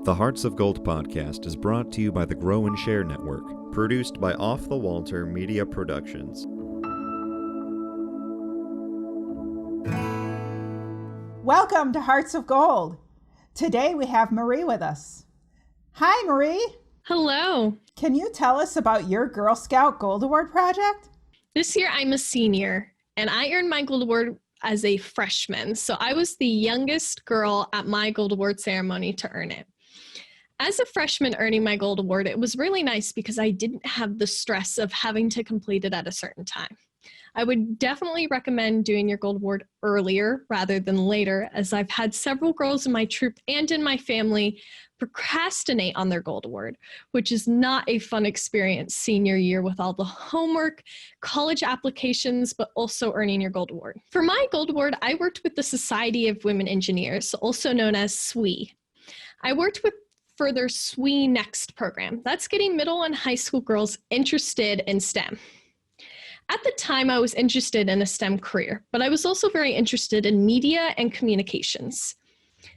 The Hearts of Gold podcast is brought to you by the Grow and Share Network, produced by Off the Walter Media Productions. Welcome to Hearts of Gold. Today we have Marie with us. Hi, Marie. Hello. Can you tell us about your Girl Scout Gold Award project? This year I'm a senior, and I earned my Gold Award as a freshman. So I was the youngest girl at my Gold Award ceremony to earn it. As a freshman earning my Gold Award, it was really nice because I didn't have the stress of having to complete it at a certain time. I would definitely recommend doing your Gold Award earlier rather than later, as I've had several girls in my troop and in my family procrastinate on their Gold Award, which is not a fun experience senior year with all the homework, college applications, but also earning your Gold Award. For my Gold Award, I worked with the Society of Women Engineers, also known as SWE. I worked for their SWE Next program. That's getting middle and high school girls interested in STEM. At the time, I was interested in a STEM career, but I was also very interested in media and communications.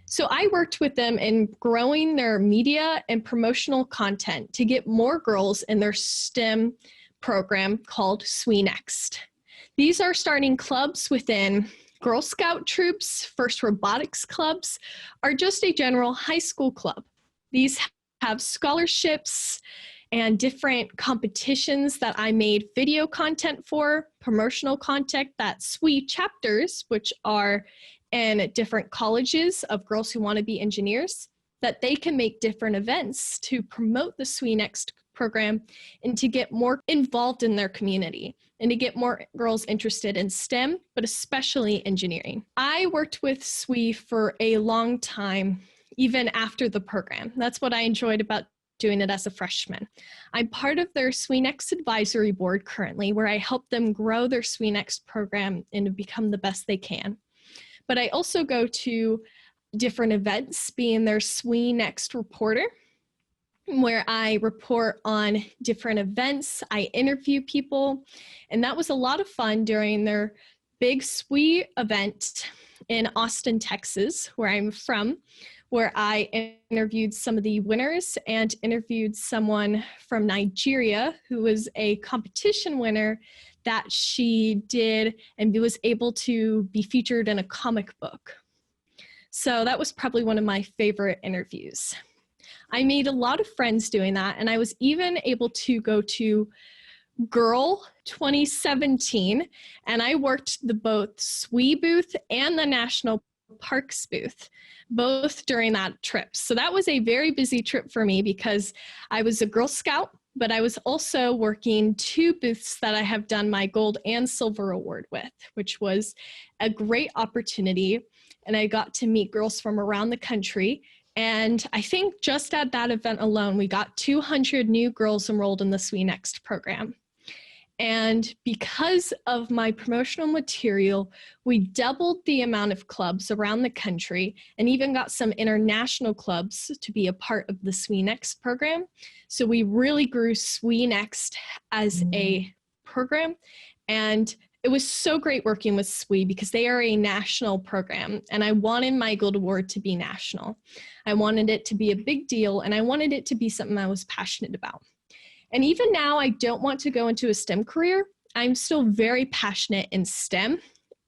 So I worked with them in growing their media and promotional content to get more girls in their STEM program called SWENext. These are starting clubs within Girl Scout troops, first robotics clubs, or just a general high school club. These have scholarships and different competitions that I made video content for, promotional content that SWE chapters, which are in different colleges of girls who want to be engineers, that they can make different events to promote the SWENext program and to get more involved in their community and to get more girls interested in STEM, but especially engineering. I worked with SWE for a long time, even after the program. That's what I enjoyed about doing it as a freshman. I'm part of their SWENext advisory board currently, where I help them grow their SWENext program and to become the best they can. But I also go to different events, being their SWENext reporter, where I report on different events, I interview people, and that was a lot of fun during their big SWE event in Austin, Texas, where I'm from, where I interviewed some of the winners and interviewed someone from Nigeria who was a competition winner that she did and was able to be featured in a comic book. So that was probably one of my favorite interviews. I made a lot of friends doing that, and I was even able to go to Girl 2017, and I worked both SWE booth and the National Parks booth, both during that trip. So that was a very busy trip for me because I was a Girl Scout, but I was also working two booths that I have done my gold and silver award with, which was a great opportunity. And I got to meet girls from around the country. And I think just at that event alone, we got 200 new girls enrolled in the SWENext program. And because of my promotional material, we doubled the amount of clubs around the country and even got some international clubs to be a part of the SWENext program. So we really grew SWENext as a program. And it was so great working with SWE because they are a national program. And I wanted my Gold Award to be national. I wanted it to be a big deal, and I wanted it to be something I was passionate about. And even now, I don't want to go into a STEM career. I'm still very passionate in STEM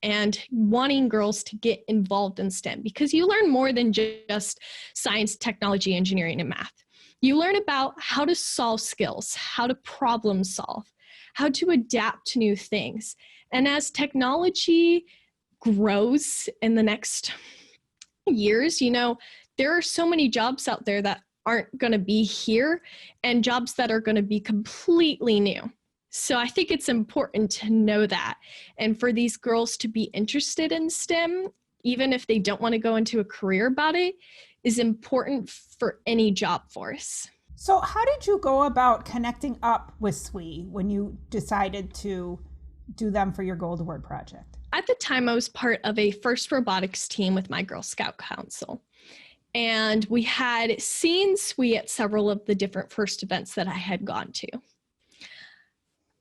and wanting girls to get involved in STEM because you learn more than just science, technology, engineering, and math. You learn about how to solve skills, how to problem solve, how to adapt to new things. And as technology grows in the next years, there are so many jobs out there that aren't going to be here and jobs that are going to be completely new. So I think it's important to know that. And for these girls to be interested in STEM, even if they don't want to go into a career about it, is important for any job force. So how did you go about connecting up with SWE when you decided to do them for your Gold Award project? At the time, I was part of a first robotics team with my Girl Scout Council. And we had seen SWE at several of the different first events that I had gone to.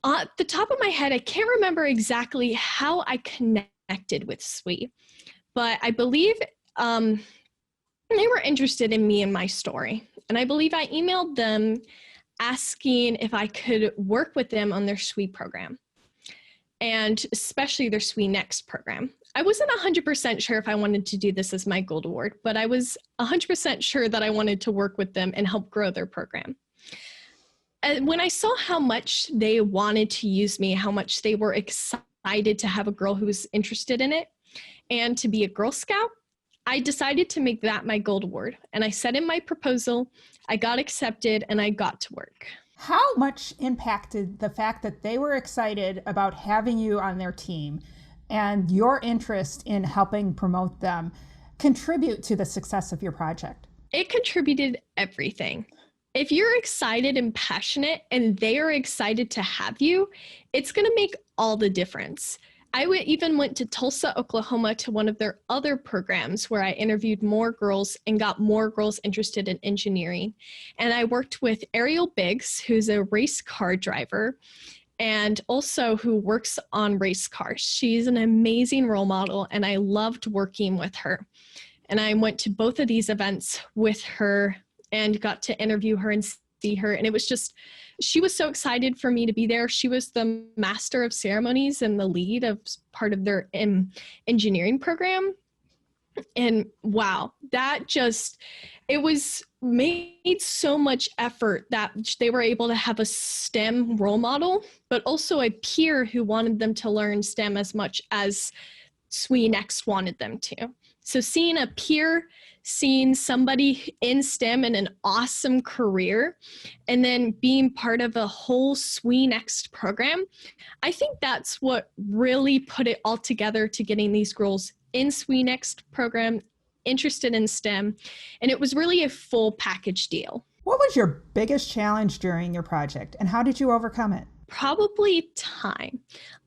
At the top of my head, I can't remember exactly how I connected with SWE, but I believe they were interested in me and my story. And I believe I emailed them asking if I could work with them on their SWE program, and especially their SWENext program. I wasn't 100% sure if I wanted to do this as my Gold Award, but I was 100% sure that I wanted to work with them and help grow their program. And when I saw how much they wanted to use me, how much they were excited to have a girl who was interested in it and to be a Girl Scout, I decided to make that my Gold Award. And I sent in my proposal, I got accepted, and I got to work. How much impacted the fact that they were excited about having you on their team and your interest in helping promote them contribute to the success of your project? It contributed everything. If you're excited and passionate and they are excited to have you, it's going to make all the difference. I even went to Tulsa, Oklahoma to one of their other programs where I interviewed more girls and got more girls interested in engineering. And I worked with Ariel Biggs, who's a race car driver and also who works on race cars. She's an amazing role model and I loved working with her. And I went to both of these events with her and got to interview her and see her. And it was just, she was so excited for me to be there. She was the master of ceremonies and the lead of part of their engineering program. And wow, that just, it was made so much effort that they were able to have a STEM role model, but also a peer who wanted them to learn STEM as much as SWENext wanted them to. So seeing a peer, seeing somebody in STEM in an awesome career, and then being part of a whole SWENext program, I think that's what really put it all together to getting these girls in SWENext program, interested in STEM, and it was really a full package deal. What was your biggest challenge during your project, and how did you overcome it? Probably time.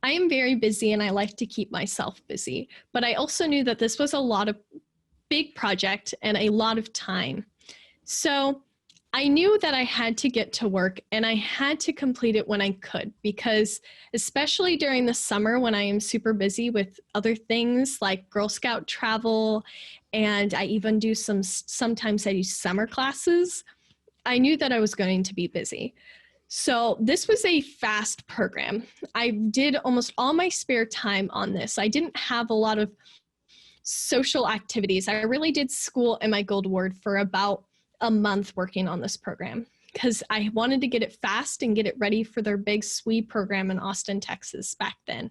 I am very busy and I like to keep myself busy, but I also knew that this was a lot of big project and a lot of time. So I knew that I had to get to work and I had to complete it when I could, because especially during the summer when I am super busy with other things like Girl Scout travel, and I even do sometimes I do summer classes, I knew that I was going to be busy. So this was a fast program. I did almost all my spare time on this. I didn't have a lot of social activities. I really did school and my Gold Award for about a month working on this program because I wanted to get it fast and get it ready for their big SWE program in Austin, Texas back then.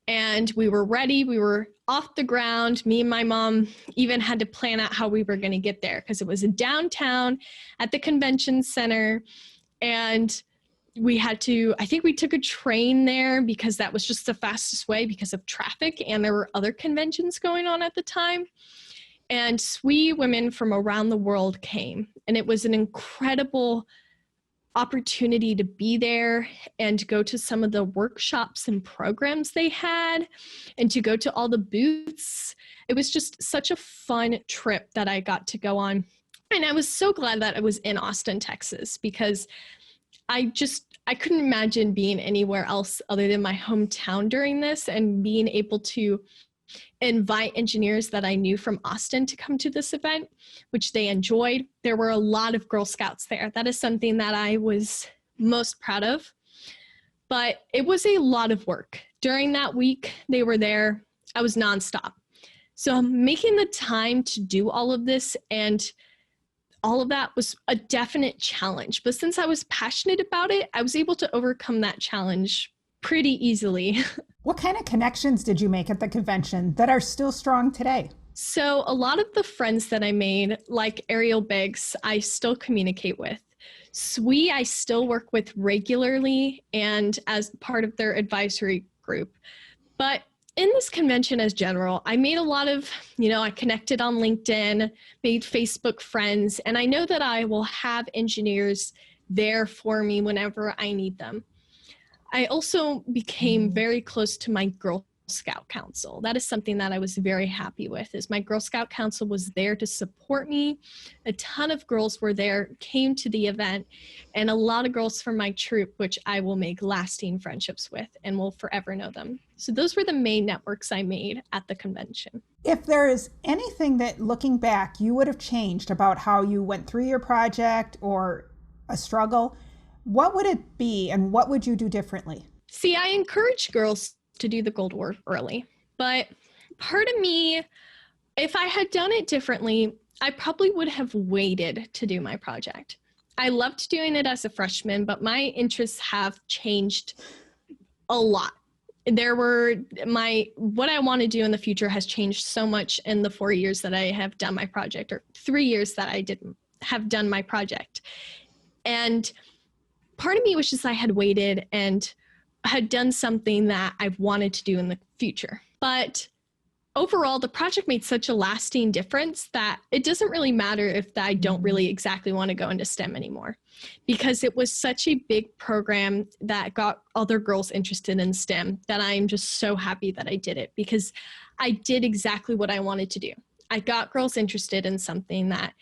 And we were ready. We were off the ground. Me and my mom even had to plan out how we were going to get there because it was downtown at the convention center. And we had to, I think we took a train there because that was just the fastest way because of traffic, and there were other conventions going on at the time. And SWE women from around the world came, and it was an incredible opportunity to be there and to go to some of the workshops and programs they had and to go to all the booths. It was just such a fun trip that I got to go on. And I was so glad that I was in Austin, Texas, because I couldn't imagine being anywhere else other than my hometown during this, and being able to invite engineers that I knew from Austin to come to this event, which they enjoyed. There were a lot of Girl Scouts there. That is something that I was most proud of. But it was a lot of work. During that week they were there, I was nonstop. So making the time to do all of this and all of that was a definite challenge. But since I was passionate about it, I was able to overcome that challenge pretty easily. What kind of connections did you make at the convention that are still strong today? So a lot of the friends that I made, like Ariel Biggs, I still communicate with. SWE, I still work with regularly and as part of their advisory group. But in this convention as general, I made a lot of, I connected on LinkedIn, made Facebook friends, and I know that I will have engineers there for me whenever I need them. I also became very close to my Girl Scout Council. That is something that I was very happy with, is my Girl Scout Council was there to support me. A ton of girls were there, came to the event, and a lot of girls from my troop, which I will make lasting friendships with and will forever know them. So those were the main networks I made at the convention. If there is anything that, looking back, you would have changed about how you went through your project or a struggle, what would it be and what would you do differently? See, I encourage girls to do the Gold Award early, but part of me, if I had done it differently, I probably would have waited to do my project. I loved doing it as a freshman, but my interests have changed a lot. What I want to do in the future has changed so much in the 4 years that I have done my project, or 3 years that I didn't have done my project. And part of me wishes I had waited and had done something that I've wanted to do in the future. But overall, the project made such a lasting difference that it doesn't really matter if I don't really exactly want to go into STEM anymore, because it was such a big program that got other girls interested in STEM that I'm just so happy that I did it, because I did exactly what I wanted to do. I got girls interested in something that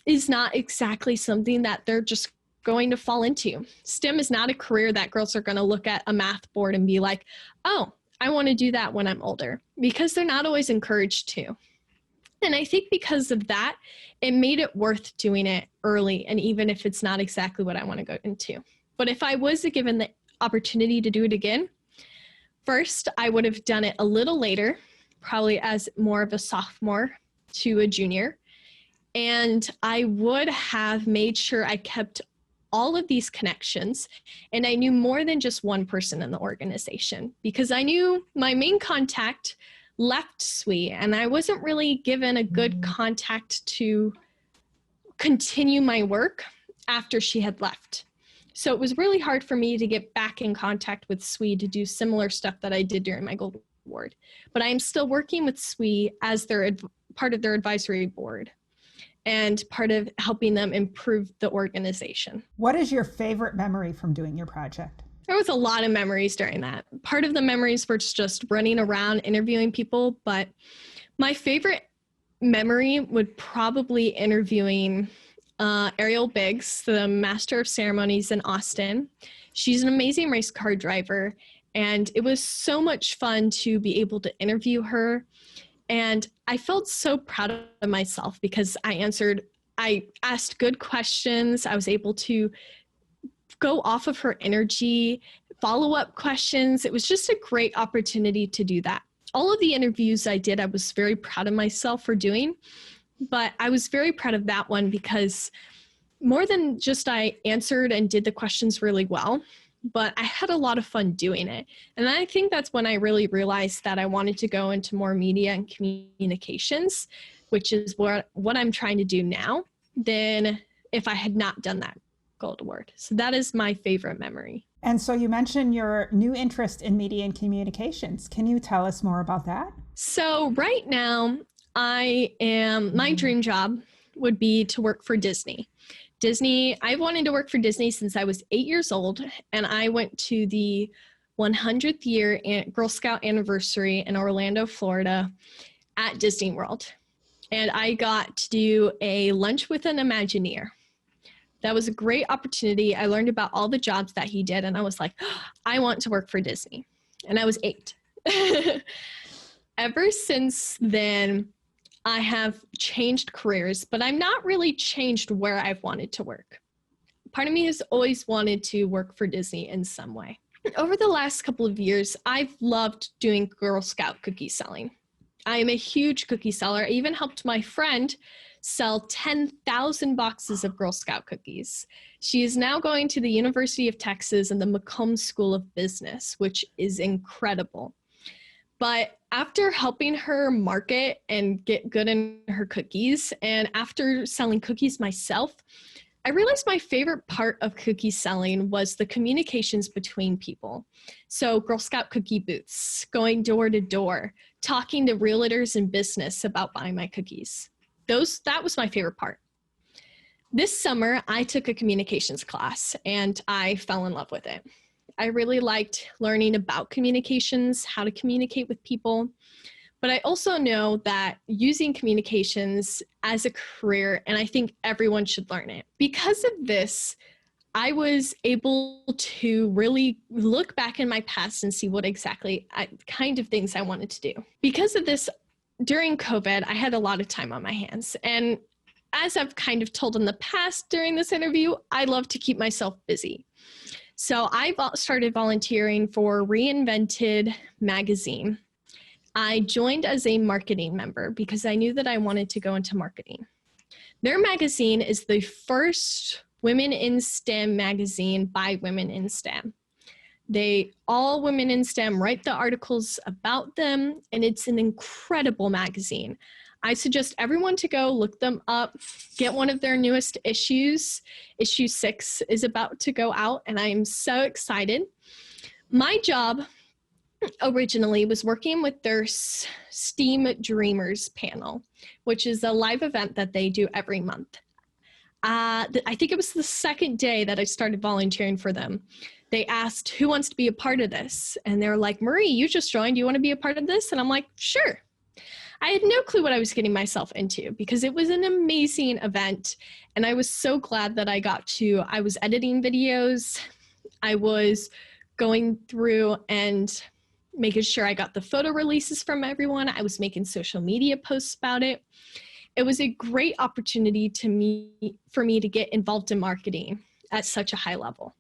is not exactly something that they're just going to fall into. STEM is not a career that girls are going to look at a math board and be like, oh, I want to do that when I'm older, because they're not always encouraged to. And I think because of that, it made it worth doing it early, and even if it's not exactly what I want to go into. But if I was given the opportunity to do it again, first, I would have done it a little later, probably as more of a sophomore to a junior. And I would have made sure I kept all of these connections, and I knew more than just one person in the organization, because I knew my main contact left SWE, and I wasn't really given a good contact to continue my work after she had left. So it was really hard for me to get back in contact with SWE to do similar stuff that I did during my Gold Award. But I am still working with SWE as part of their advisory board and part of helping them improve the organization. What is your favorite memory from doing your project? There was a lot of memories during that. Part of the memories were just running around interviewing people, but my favorite memory would probably interviewing Ariel Biggs, the Master of Ceremonies in Austin. She's an amazing race car driver, and it was so much fun to be able to interview her. And I felt so proud of myself because I asked good questions. I was able to go off of her energy, follow-up questions. It was just a great opportunity to do that. All of the interviews I did, I was very proud of myself for doing, but I was very proud of that one because more than just I answered and did the questions really well, but I had a lot of fun doing it. And I think that's when I really realized that I wanted to go into more media and communications, which is what I'm trying to do now, than if I had not done that Gold Award. So that is my favorite memory. And so you mentioned your new interest in media and communications. Can you tell us more about that? So right now, my dream job would be to work for Disney. I've wanted to work for Disney since I was 8 years old, and I went to the 100th year Girl Scout anniversary in Orlando, Florida at Disney World. And I got to do a lunch with an Imagineer. That was a great opportunity. I learned about all the jobs that he did, and I was like, oh, I want to work for Disney. And I was 8. Ever since then, I have changed careers, but I'm not really changed where I've wanted to work. Part of me has always wanted to work for Disney in some way. Over the last couple of years, I've loved doing Girl Scout cookie selling. I am a huge cookie seller. I even helped my friend sell 10,000 boxes of Girl Scout cookies. She is now going to the University of Texas and the McCombs School of Business, which is incredible. But after helping her market and get good in her cookies, and after selling cookies myself, I realized my favorite part of cookie selling was the communications between people. So Girl Scout cookie booths, going door to door, talking to realtors in business about buying my cookies. That was my favorite part. This summer, I took a communications class and I fell in love with it. I really liked learning about communications, how to communicate with people. But I also know that using communications as a career, and I think everyone should learn it. Because of this, I was able to really look back in my past and see what exactly kind of things I wanted to do. Because of this, during COVID, I had a lot of time on my hands. And as I've kind of told in the past during this interview, I love to keep myself busy. So I started volunteering for Reinvented Magazine. I joined as a marketing member because I knew that I wanted to go into marketing. Their magazine is the first Women in STEM magazine by women in STEM. All women in STEM write the articles about them, and it's an incredible magazine. I suggest everyone to go look them up, get one of their newest issues. Issue 6 is about to go out, and I am so excited. My job originally was working with their STEAM Dreamers panel, which is a live event that they do every month. I think it was the second day that I started volunteering for them. They asked, who wants to be a part of this? And they were like, Marie, you just joined. Do you want to be a part of this? And I'm like, sure. I had no clue what I was getting myself into because it was an amazing event. And I was so glad that I was editing videos. I was going through and making sure I got the photo releases from everyone. I was making social media posts about it. It was a great opportunity for me to get involved in marketing at such a high level.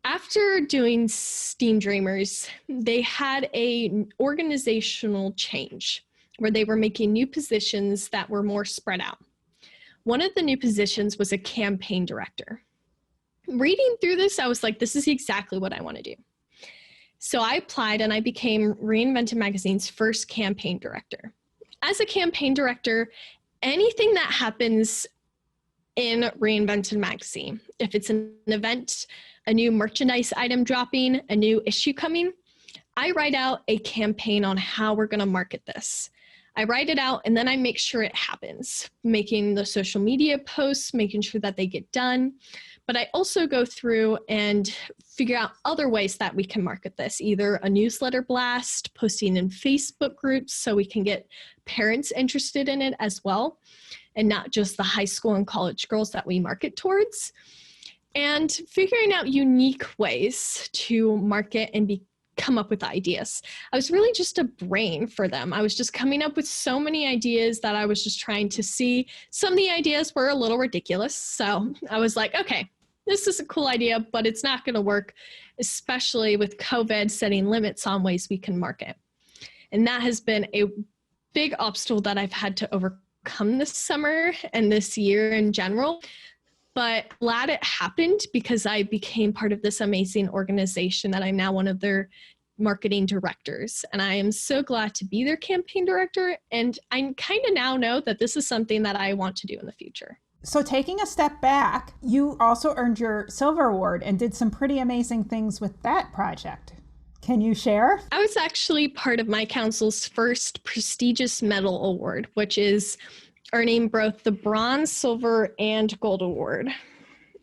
After doing STEAM Dreamers, they had an organizational change where they were making new positions that were more spread out. One of the new positions was a campaign director. Reading through this, I was like, this is exactly what I want to do. So I applied and I became Reinvented Magazine's first campaign director. As a campaign director, anything that happens in Reinvented Magazine, if it's an event, a new merchandise item dropping, a new issue coming, I write out a campaign on how we're going to market this. I write it out and then I make sure it happens, making the social media posts, making sure that they get done. But I also go through and figure out other ways that we can market this, either a newsletter blast, posting in Facebook groups so we can get parents interested in it as well, and not just the high school and college girls that we market towards, and figuring out unique ways to market and come up with ideas. I was really just a brain for them. I was just coming up with so many ideas that I was just trying to see. Some of the ideas were a little ridiculous. So I was like, okay, this is a cool idea, but it's not going to work, especially with COVID setting limits on ways we can market. And that has been a big obstacle that I've had to overcome this summer and this year in general. But glad it happened because I became part of this amazing organization that I'm now one of their marketing directors. And I am so glad to be their campaign director. And I kind of now know that this is something that I want to do in the future. So taking a step back, you also earned your silver award and did some pretty amazing things with that project. Can you share? I was actually part of my council's first prestigious medal award, which is earning both the bronze, silver, and gold award.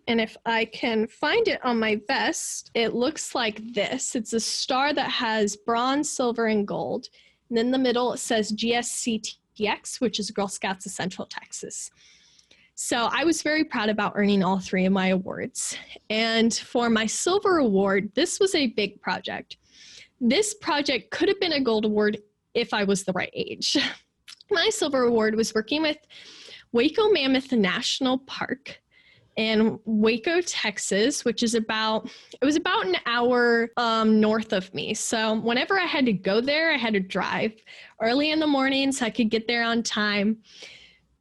And if I can find it on my vest, it looks like this. It's a star that has bronze, silver, and gold. And in the middle, it says GSCTX, which is Girl Scouts of Central Texas. So I was very proud about earning all 3 of my awards. And for my silver award, this was a big project. This project could have been a gold award if I was the right age. My silver award was working with Waco Mammoth National Park in Waco, Texas, which is about an hour north of me. So whenever I had to go there, I had to drive early in the morning so I could get there on time.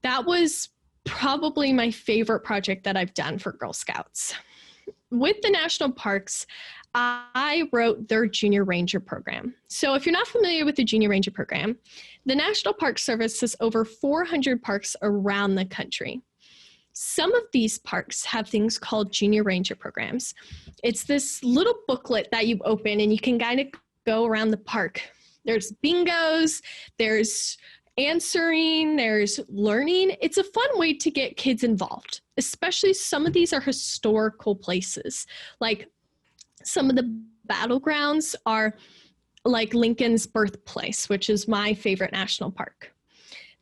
That was probably my favorite project that I've done for Girl Scouts. With the national parks, I wrote their Junior Ranger program. So if you're not familiar with the Junior Ranger program, the National Park Service has over 400 parks around the country. Some of these parks have things called Junior Ranger programs. It's this little booklet that you open and you can kind of go around the park. There's bingos, there's answering, there's learning. It's a fun way to get kids involved, especially some of these are historical places. Like Some of the battlegrounds are like Lincoln's birthplace, which is my favorite national park.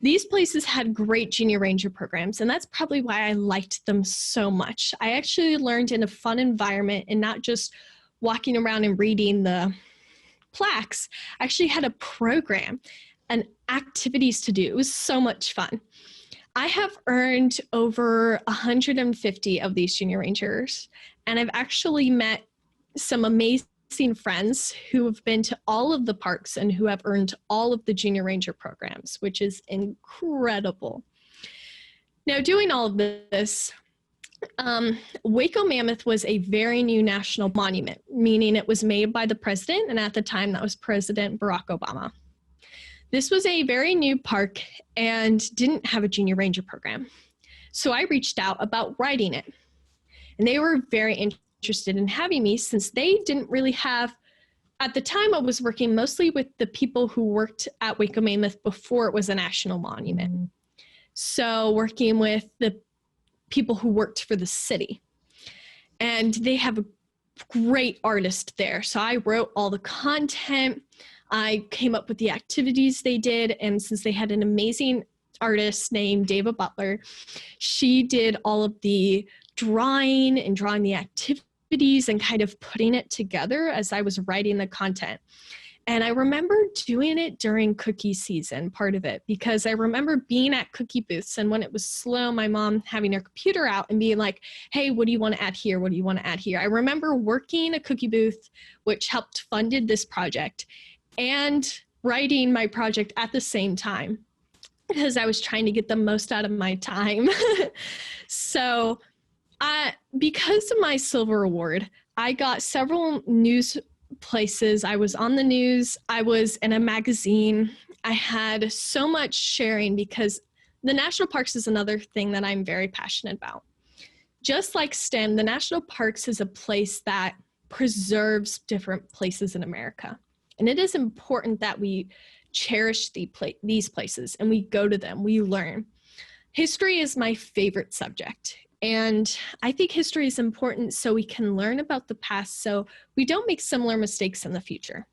These places had great junior ranger programs, and that's probably why I liked them so much. I actually learned in a fun environment and not just walking around and reading the plaques. I actually had a program and activities to do. It was so much fun. I have earned over 150 of these junior rangers, and I've actually met some amazing friends who have been to all of the parks and who have earned all of the junior ranger programs, which is incredible. Now, doing all of this, Waco Mammoth was a very new national monument, meaning it was made by the president, and at the time that was President Barack Obama. This was a very new park and didn't have a junior ranger program. So I reached out about writing it, and they were very interested in having me since they didn't really have, at the time I was working mostly with the people who worked at Waco Mammoth before it was a national monument. So working with the people who worked for the city, and they have a great artist there. So I wrote all the content, I came up with the activities they did, and since they had an amazing artist named Dava Butler, she did all of the drawing and drawing the activities and kind of putting it together as I was writing the content. And I remember doing it during cookie season, part of it, because I remember being at cookie booths, and when it was slow, my mom having her computer out and being like, hey, what do you want to add here? What do you want to add here? I remember working a cookie booth, which helped funded this project, and writing my project at the same time because I was trying to get the most out of my time. So because of my silver award, I got several news places. I was on the news. I was in a magazine. I had so much sharing because the national parks is another thing that I'm very passionate about. Just like STEM, the national parks is a place that preserves different places in America. And it is important that we cherish these places and we go to them, we learn. History is my favorite subject. And I think history is important so we can learn about the past so we don't make similar mistakes in the future.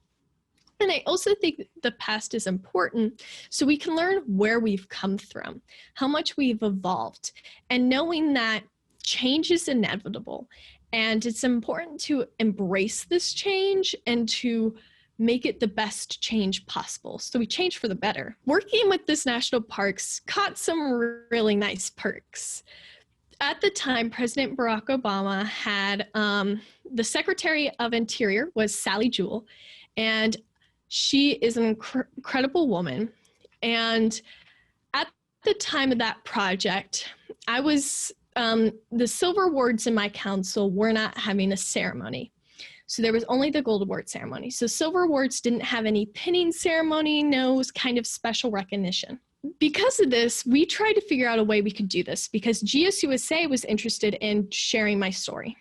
And I also think the past is important so we can learn where we've come from, how much we've evolved, and knowing that change is inevitable. And it's important to embrace this change and to make it the best change possible. So we change for the better. Working with this national parks caught some really nice perks. At the time, President Barack Obama had the Secretary of Interior was Sally Jewell, and she is an incredible woman. And at the time of that project, I was, the silver awards in my council were not having a ceremony. So there was only the gold award ceremony. So silver awards didn't have any pinning ceremony, no kind of special recognition. Because of this, we tried to figure out a way we could do this because GSUSA was interested in sharing my story.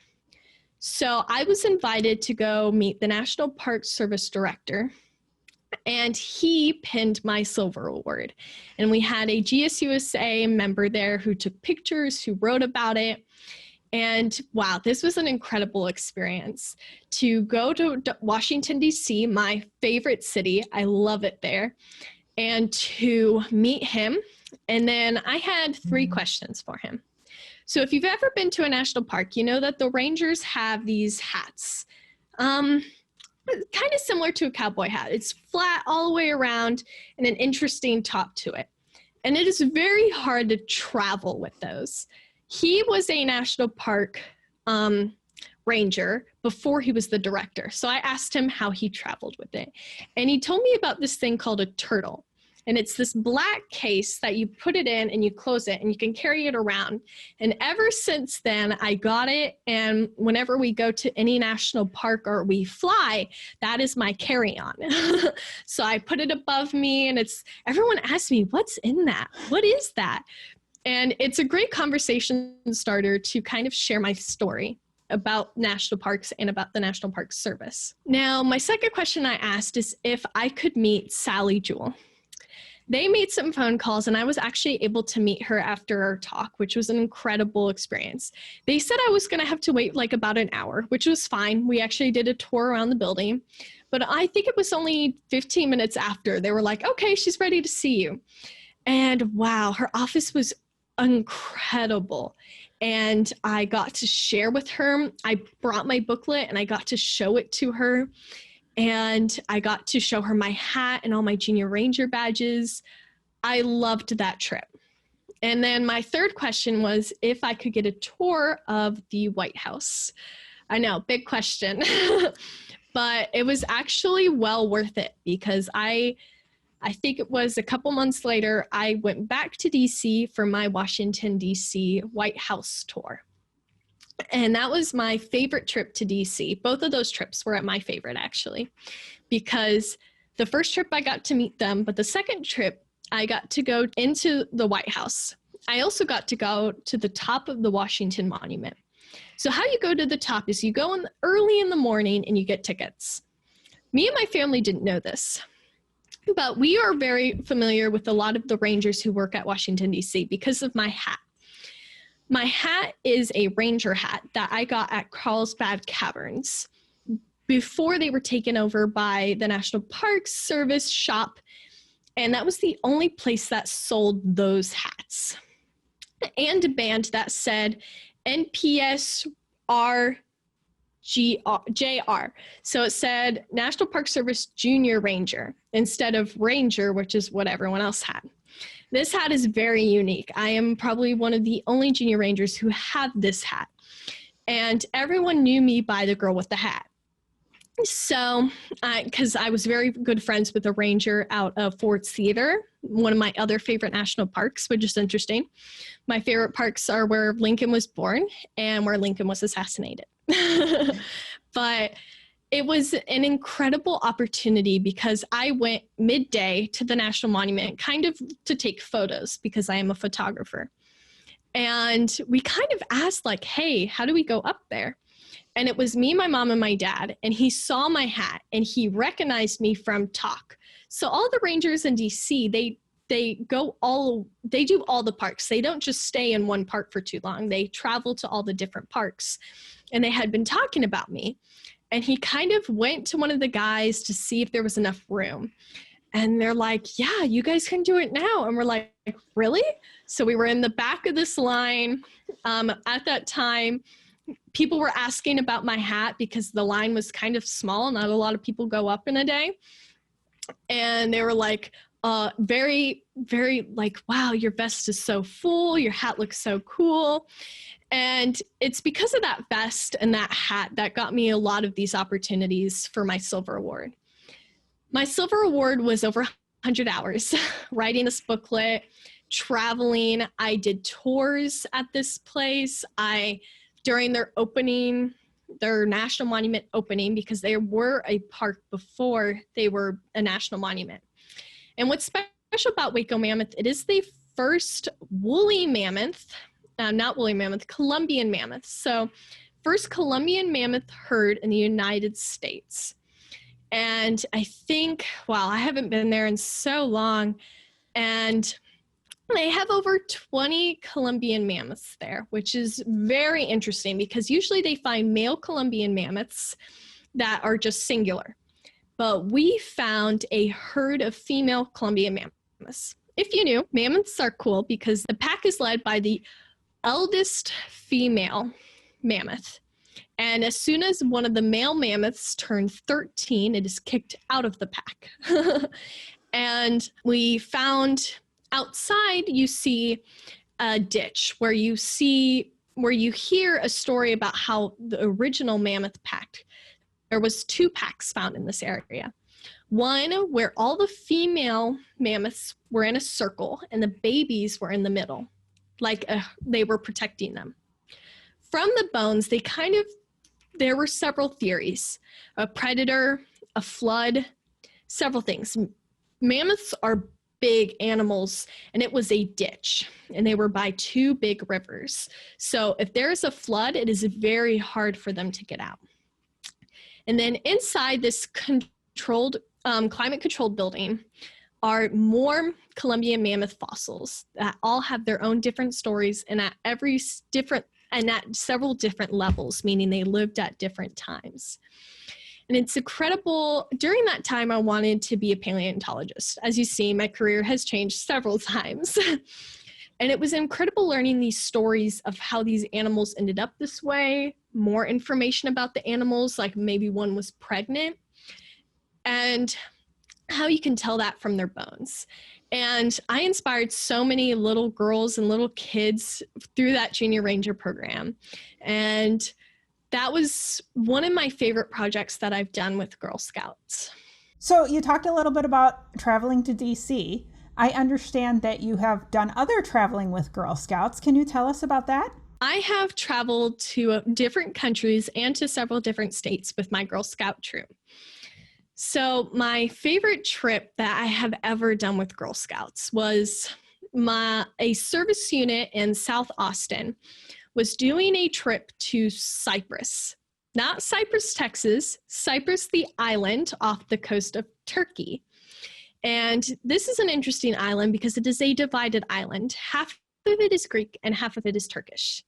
So I was invited to go meet the National Park Service Director, and he pinned my silver award. And we had a GSUSA member there who took pictures, who wrote about it. And wow, this was an incredible experience to go to Washington, D.C., my favorite city. I love it there. And to meet him. And then I had 3 questions for him. So if you've ever been to a national park, you know that the rangers have these hats, kind of similar to a cowboy hat. It's flat all the way around and an interesting top to it. And it is very hard to travel with those. He was a national park ranger before he was the director. So I asked him how he traveled with it. And he told me about this thing called a turtle. And it's this black case that you put it in and you close it and you can carry it around. And ever since then, I got it. And whenever we go to any national park or we fly, that is my carry-on. So I put it above me and everyone asks me, what's in that? What is that? And it's a great conversation starter to kind of share my story about national parks and about the National Park Service. Now, my second question I asked is if I could meet Sally Jewell. they made some phone calls, and I was actually able to meet her after our talk, which was an incredible experience. They said I was going to have to wait like about an hour, which was fine. We actually did a tour around the building, but I think it was only 15 minutes after they were like, okay, she's ready to see you. And wow, her office was incredible. And I got to share with her. I brought my booklet and I got to show it to her. And I got to show her my hat and all my Junior Ranger badges. I loved that trip. And then my third question was if I could get a tour of the White House. I know, big question, but it was actually well worth it because I think it was a couple months later, I went back to DC for my Washington, DC White House tour. And that was my favorite trip to DC. Both of those trips were my favorite, actually, because the first trip I got to meet them, but the second trip I got to go into the White House. I also got to go to the top of the Washington Monument. So how you go to the top is you go early in the morning and you get tickets. Me and my family didn't know this, but we are very familiar with a lot of the Rangers who work at Washington, DC because of my hat. My hat is a Ranger hat that I got at Carlsbad Caverns before they were taken over by the National Park Service shop. And that was the only place that sold those hats. And a band that said NPSRJR. So it said National Park Service Junior Ranger instead of Ranger, which is what everyone else had. This hat is very unique. I am probably one of the only Junior Rangers who have this hat. And everyone knew me by the girl with the hat. So, because I was very good friends with a ranger out of Ford's Theater, one of my other favorite national parks, which is interesting. My favorite parks are where Lincoln was born and where Lincoln was assassinated. But it was an incredible opportunity because I went midday to the National Monument kind of to take photos because I am a photographer. And we kind of asked like, hey, how do we go up there? And it was me, my mom, and my dad. And he saw my hat and he recognized me from talk. So all the Rangers in DC, they do all the parks. They don't just stay in one park for too long. They travel to all the different parks. And they had been talking about me. And he kind of went to one of the guys to see if there was enough room. And they're like, yeah, you guys can do it now. And we're like, really? So we were in the back of this line. At that time, people were asking about my hat because the line was kind of small. Not a lot of people go up in a day. And they were like, very, very like, wow, your vest is so full. Your hat looks so cool. And it's because of that vest and that hat that got me a lot of these opportunities for my silver award. My silver award was over 100 hours writing this booklet, traveling. I did tours at this place. During their opening, their National Monument opening, because they were a park before they were a national monument. And what's special about Waco Mammoth, it is the first woolly mammoth, Columbian mammoth. So first Columbian mammoth herd in the United States. And I think, wow, I haven't been there in so long. And they have over 20 Columbian mammoths there, which is very interesting because usually they find male Columbian mammoths that are just singular. But we found a herd of female Columbian mammoths. If you knew, mammoths are cool because the pack is led by the eldest female mammoth. And as soon as one of the male mammoths turns 13, it is kicked out of the pack. And we found outside, you see a ditch where you hear a story about how the original mammoth pack, there was 2 packs found in this area. One where all the female mammoths were in a circle and the babies were in the middle, like they were protecting them. From the bones, there were several theories: a predator, a flood, several things. Mammoths are big animals, and it was a ditch, and they were by 2 big rivers. So if there's a flood, it is very hard for them to get out. And then inside this climate-controlled building are more Columbian mammoth fossils that all have their own different stories and at several different levels, meaning they lived at different times. And it's incredible. During that time, I wanted to be a paleontologist. As you see, my career has changed several times. And it was incredible learning these stories of how these animals ended up this way, more information about the animals, like maybe one was pregnant, and how you can tell that from their bones. And I inspired so many little girls and little kids through that Junior Ranger program. And that was one of my favorite projects that I've done with Girl Scouts. So you talked a little bit about traveling to DC. I understand that you have done other traveling with Girl Scouts. Can you tell us about that? I have traveled to different countries and to several different states with my Girl Scout troop. So my favorite trip that I have ever done with Girl Scouts was a service unit in South Austin was doing a trip to Cypress. Not Cypress, Texas, Cypress, the island off the coast of Turkey. And this is an interesting island because it is a divided island. Half of it is Greek and half of it is Turkish.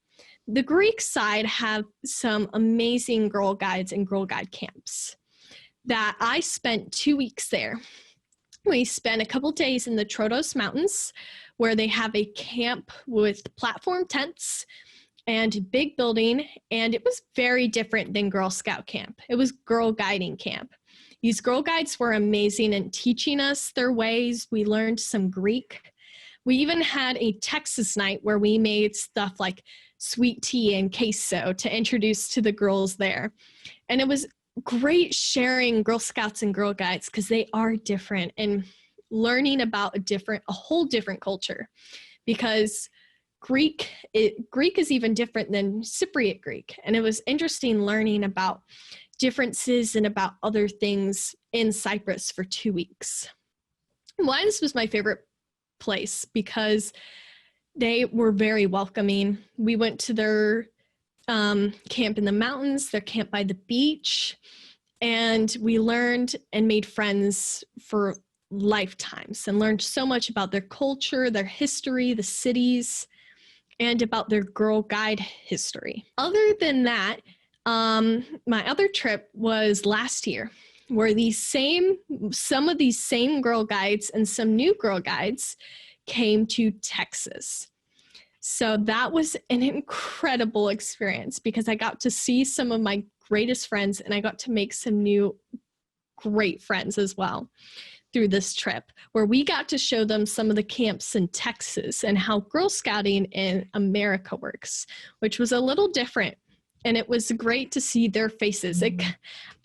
The Greek side have some amazing Girl Guides and Girl Guide camps that I spent 2 weeks there. We spent a couple days in the Troodos Mountains where they have a camp with platform tents and big building, and it was very different than Girl Scout camp. It was Girl Guiding camp. These Girl Guides were amazing in teaching us their ways. We learned some Greek. We even had a Texas night where we made stuff like sweet tea and queso to introduce to the girls there. And it was great sharing Girl Scouts and Girl Guides because they are different and learning about a whole different culture, because Greek is even different than Cypriot Greek. And it was interesting learning about differences and about other things in Cyprus for 2 weeks. Why this was my favorite place, because they were very welcoming. We went to their camp in the mountains, their camp by the beach, and we learned and made friends for lifetimes and learned so much about their culture, their history, the cities, and about their Girl Guide history. Other than that, my other trip was last year, where some of these same Girl Guides and some new Girl Guides came to Texas. So that was an incredible experience because I got to see some of my greatest friends and I got to make some new great friends as well through this trip, where we got to show them some of the camps in Texas and how Girl Scouting in America works, which was a little different. And it was great to see their faces. It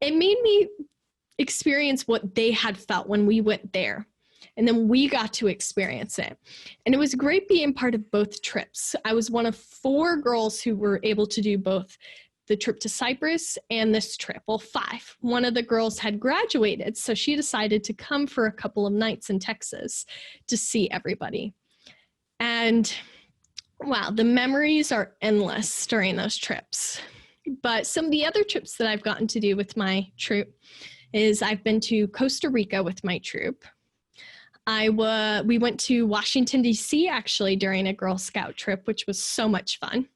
made me experience what they had felt when we went there. And then we got to experience it. And it was great being part of both trips. I was one of 4 girls who were able to do both the trip to Cyprus and this trip. Well, 5. One of the girls had graduated, so she decided to come for a couple of nights in Texas to see everybody. And wow, the memories are endless during those trips. But some of the other trips that I've gotten to do with my troop is I've been to Costa Rica with my troop. We went to Washington, D.C. actually during a Girl Scout trip, which was so much fun.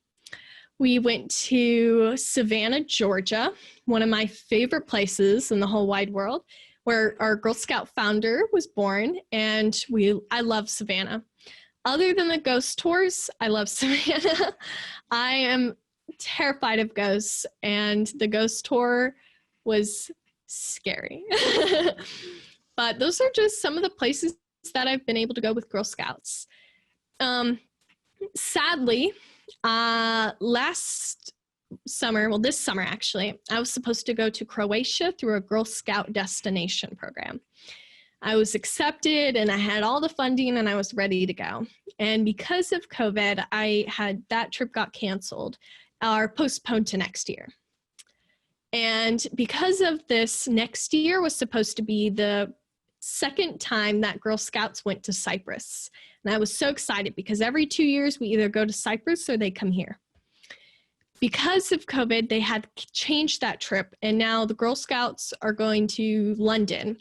We went to Savannah, Georgia, one of my favorite places in the whole wide world, where our Girl Scout founder was born, and I love Savannah. Other than the ghost tours, I love Savannah. I am terrified of ghosts, and the ghost tour was scary. But those are just some of the places that I've been able to go with Girl Scouts. Sadly, this summer actually, I was supposed to go to Croatia through a Girl Scout destination program. I was accepted and I had all the funding and I was ready to go. And because of COVID, that trip got canceled or postponed to next year. And because of this, next year was supposed to be the second time that Girl Scouts went to Cyprus. And I was so excited because every 2 years we either go to Cyprus or they come here. because of COVID, they had changed that trip, and now the Girl Scouts are going to London,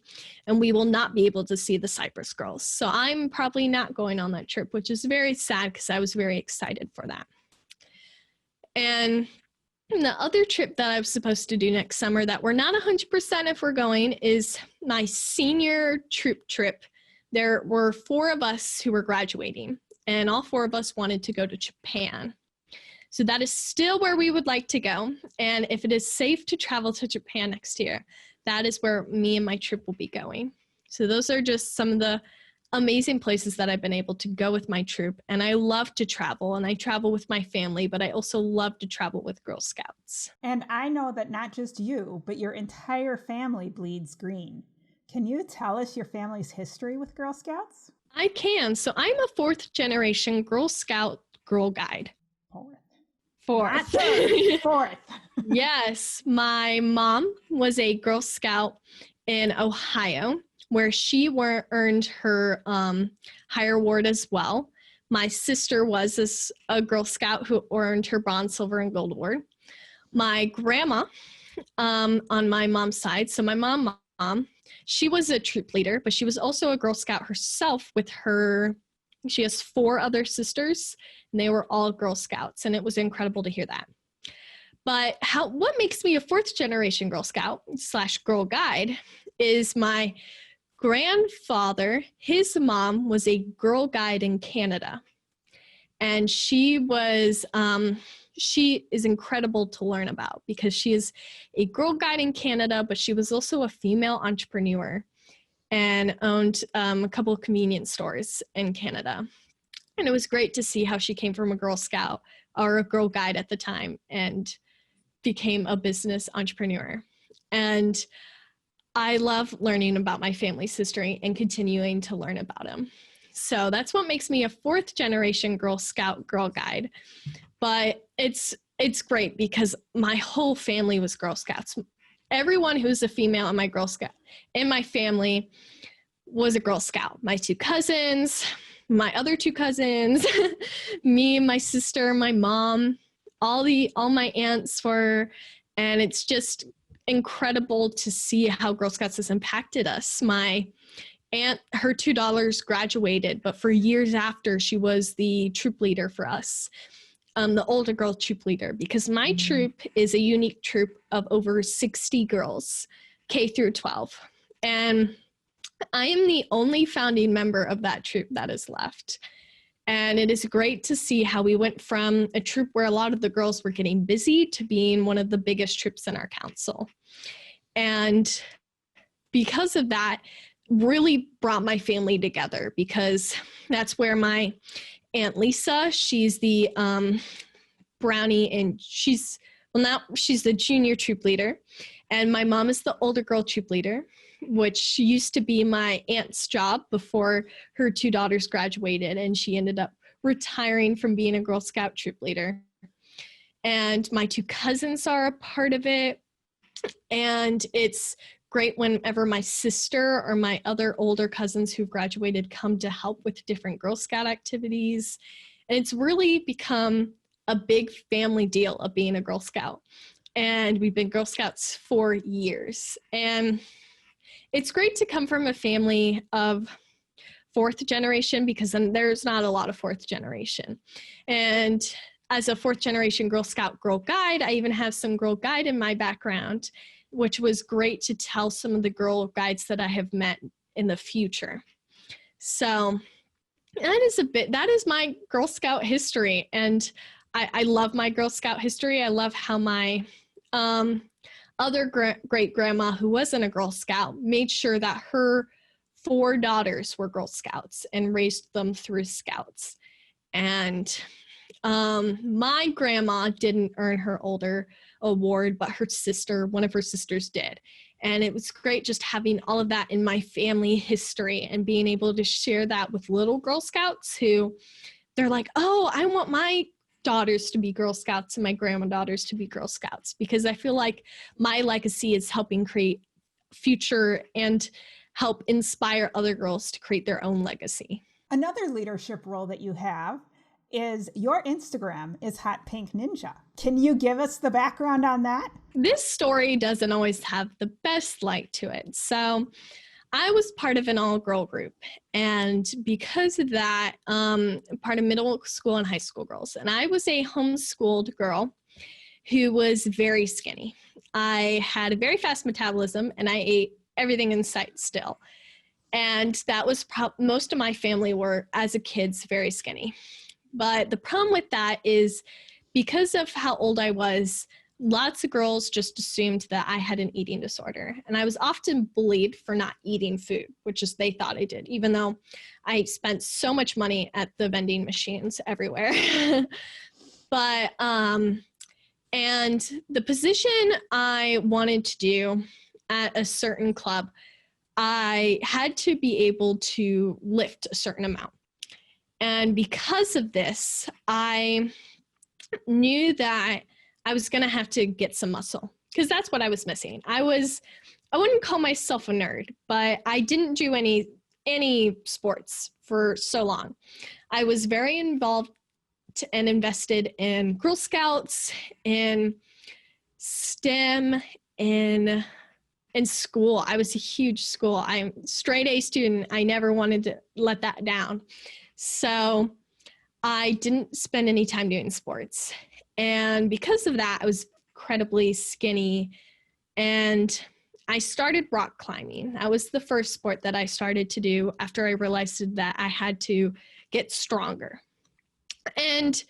and we will not be able to see the Cypress girls. So I'm probably not going on that trip, which is very sad because I was very excited for that. And the other trip that I was supposed to do next summer that we're not 100% if we're going is my senior troop trip. There were 4 of us who were graduating, and all 4 of us wanted to go to Japan. So that is still where we would like to go. And if it is safe to travel to Japan next year, that is where me and my troop will be going. So those are just some of the amazing places that I've been able to go with my troop. And I love to travel, and I travel with my family, but I also love to travel with Girl Scouts. And I know that not just you, but your entire family bleeds green. Can you tell us your family's history with Girl Scouts? I can. So I'm a 4th generation Girl Scout Girl Guide. Fourth. Fourth. Yes. My mom was a Girl Scout in Ohio, where she earned her higher award as well. My sister was a Girl Scout who earned her bronze, silver, and gold award. My grandma on my mom's side, so my mom, she was a troop leader, but she was also a Girl Scout herself with her. She has 4 other sisters, and they were all Girl Scouts, and it was incredible to hear that. But what makes me a 4th generation Girl Scout / Girl Guide is my grandfather. His mom was a Girl Guide in Canada, and she is incredible to learn about because she is a Girl Guide in Canada, but she was also a female entrepreneur and owned a couple of convenience stores in Canada. And it was great to see how she came from a Girl Scout or a Girl Guide at the time and became a business entrepreneur. And I love learning about my family's history and continuing to learn about them. So that's what makes me a 4th generation Girl Scout Girl Guide. But it's great because my whole family was Girl Scouts. Everyone who's a female in my family was a Girl Scout. My 2 cousins, my other 2 cousins, me and my sister, my mom, all my aunts were, and it's just incredible to see how Girl Scouts has impacted us. My aunt, her 2 daughters graduated, but for years after, she was the troop leader for us. The older girl troop leader, because my troop is a unique troop of over 60 girls, K through 12. And I am the only founding member of that troop that is left. And it is great to see how we went from a troop where a lot of the girls were getting busy to being one of the biggest troops in our council. And because of that, really brought my family together, because that's where my Aunt Lisa, she's the brownie, and she's the junior troop leader. And my mom is the older girl troop leader, which used to be my aunt's job before her 2 daughters graduated, and she ended up retiring from being a Girl Scout troop leader. And my 2 cousins are a part of it. And it's great whenever my sister or my other older cousins who've graduated come to help with different Girl Scout activities. And it's really become a big family deal of being a Girl Scout. And we've been Girl Scouts for years. And it's great to come from a family of 4th generation, because then there's not a lot of 4th generation. And as a 4th generation Girl Scout Girl Guide, I even have some Girl Guide in my background, which was great to tell some of the Girl Guides that I have met in the future. So that is my Girl Scout history. And I love my Girl Scout history. I love how my other great grandma, who wasn't a Girl Scout, made sure that her 4 daughters were Girl Scouts and raised them through Scouts. And my grandma didn't earn her older award, but one of her sisters did. And it was great just having all of that in my family history and being able to share that with little Girl Scouts who they're like, oh, I want my daughters to be Girl Scouts and my granddaughters to be Girl Scouts, because I feel like my legacy is helping create future and help inspire other girls to create their own legacy. Another leadership role that you have is your Instagram is Hot Pink Ninja. Can you give us the background on that? This story doesn't always have the best light to it. So I was part of an all-girl group, and because of that, part of middle school and high school girls. And I was a homeschooled girl who was very skinny. I had a very fast metabolism, and I ate everything in sight still. And that was most of my family were, as a kids, very skinny. But the problem with that is because of how old I was, lots of girls just assumed that I had an eating disorder. And I was often bullied for not eating food, which is they thought I did, even though I spent so much money at the vending machines everywhere. But, and the position I wanted to do at a certain club, I had to be able to lift a certain amount. And because of this, I knew that I was going to have to get some muscle because that's what I was missing. I wouldn't call myself a nerd, but I didn't do any sports for so long. I was very involved and invested in Girl Scouts, in STEM, in school. I was a huge school. I'm a straight A student. I never wanted to let that down. So I didn't spend any time doing sports. And because of that, I was incredibly skinny. And I started rock climbing. That was the first sport that I started to do after I realized that I had to get stronger. And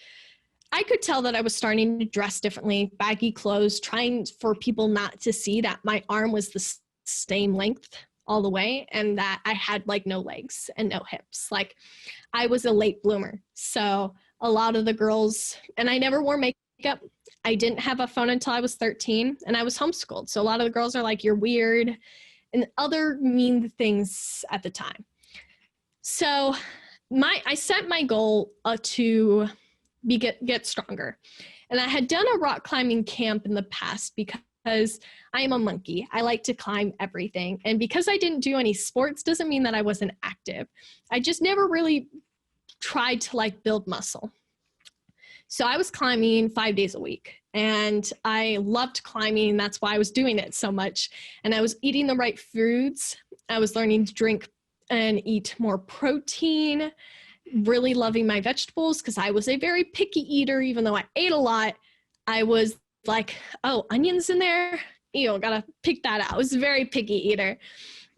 I could tell that I was starting to dress differently, baggy clothes, trying for people not to see that my arm was the same length all the way and that I had like no legs and no hips. Like I was a late bloomer. So a lot of the girls, and I never wore makeup. I didn't have a phone until I was 13 and I was homeschooled. So a lot of the girls are like, you're weird and other mean things at the time. So I set my goal to get stronger. And I had done a rock climbing camp in the past because I am a monkey. I like to climb everything. And because I didn't do any sports doesn't mean that I wasn't active. I just never really tried to like build muscle. So I was climbing 5 days a week and I loved climbing. That's why I was doing it so much. And I was eating the right foods. I was learning to drink and eat more protein, really loving my vegetables because I was a very picky eater. Even though I ate a lot, I was like, oh, onions in there? Ew, gotta pick that out. I was a very picky eater.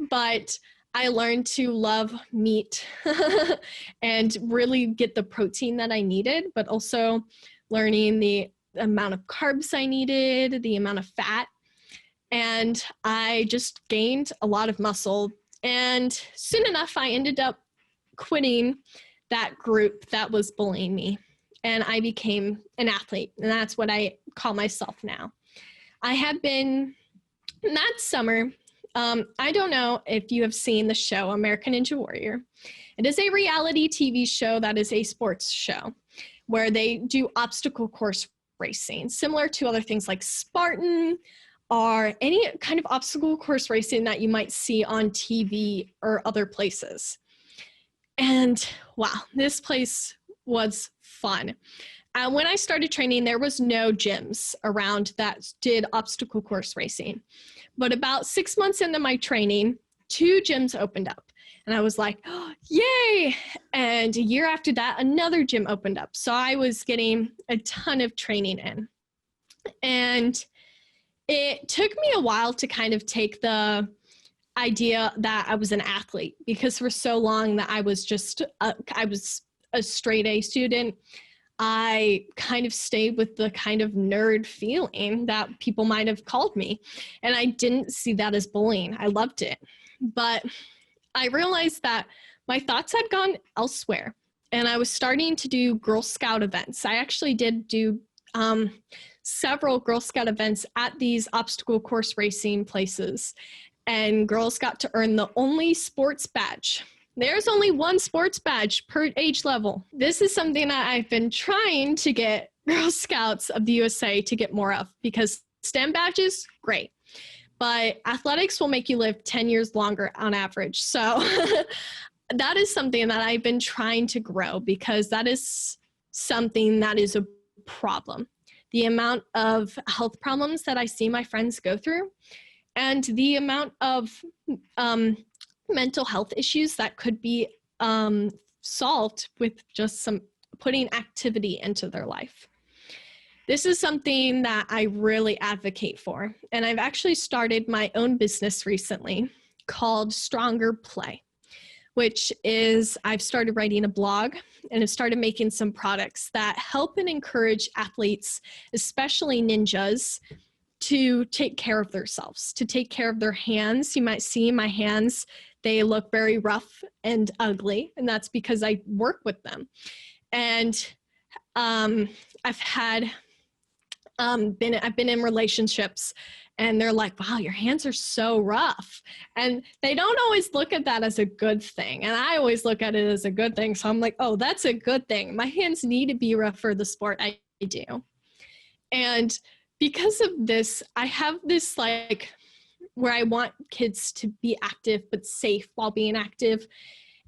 But I learned to love meat and really get the protein that I needed, but also learning the amount of carbs I needed, the amount of fat. And I just gained a lot of muscle. And soon enough, I ended up quitting that group that was bullying me. And I became an athlete. And that's what I call myself now. I have been, that summer, I don't know if you have seen the show American Ninja Warrior. It is a reality TV show that is a sports show where they do obstacle course racing, similar to other things like Spartan or any kind of obstacle course racing that you might see on TV or other places. And wow, this place was fun. When I started training, there was no gyms around that did obstacle course racing. But about 6 months into my training, 2 gyms opened up. And I was like, oh, yay! And a year after that, another gym opened up. So I was getting a ton of training in. And it took me a while to kind of take the idea that I was an athlete, because for so long that I was just, I was a straight A student. I kind of stayed with the kind of nerd feeling that people might have called me. And I didn't see that as bullying. I loved it. But I realized that my thoughts had gone elsewhere. And I was starting to do Girl Scout events. I actually did do several Girl Scout events at these obstacle course racing places. And girls got to earn the only sports badge. There's only one sports badge per age level. This is something that I've been trying to get Girl Scouts of the USA to get more of, because STEM badges, great. But athletics will make you live 10 years longer on average. So that is something that I've been trying to grow, because that is something that is a problem. The amount of health problems that I see my friends go through, and the amount of mental health issues that could be solved with just some putting activity into their life. This is something that I really advocate for. And I've actually started my own business recently called Stronger Play, which is I've started writing a blog and have started making some products that help and encourage athletes, especially ninjas, to take care of themselves, to take care of their hands. You might see my hands, they look very rough and ugly, and that's because I work with them. And I've been in relationships and they're like, wow, your hands are so rough. And they don't always look at that as a good thing. And I always look at it as a good thing. So I'm like, oh, that's a good thing. My hands need to be rough for the sport I do. And because of this, I have this like where I want kids to be active but safe while being active.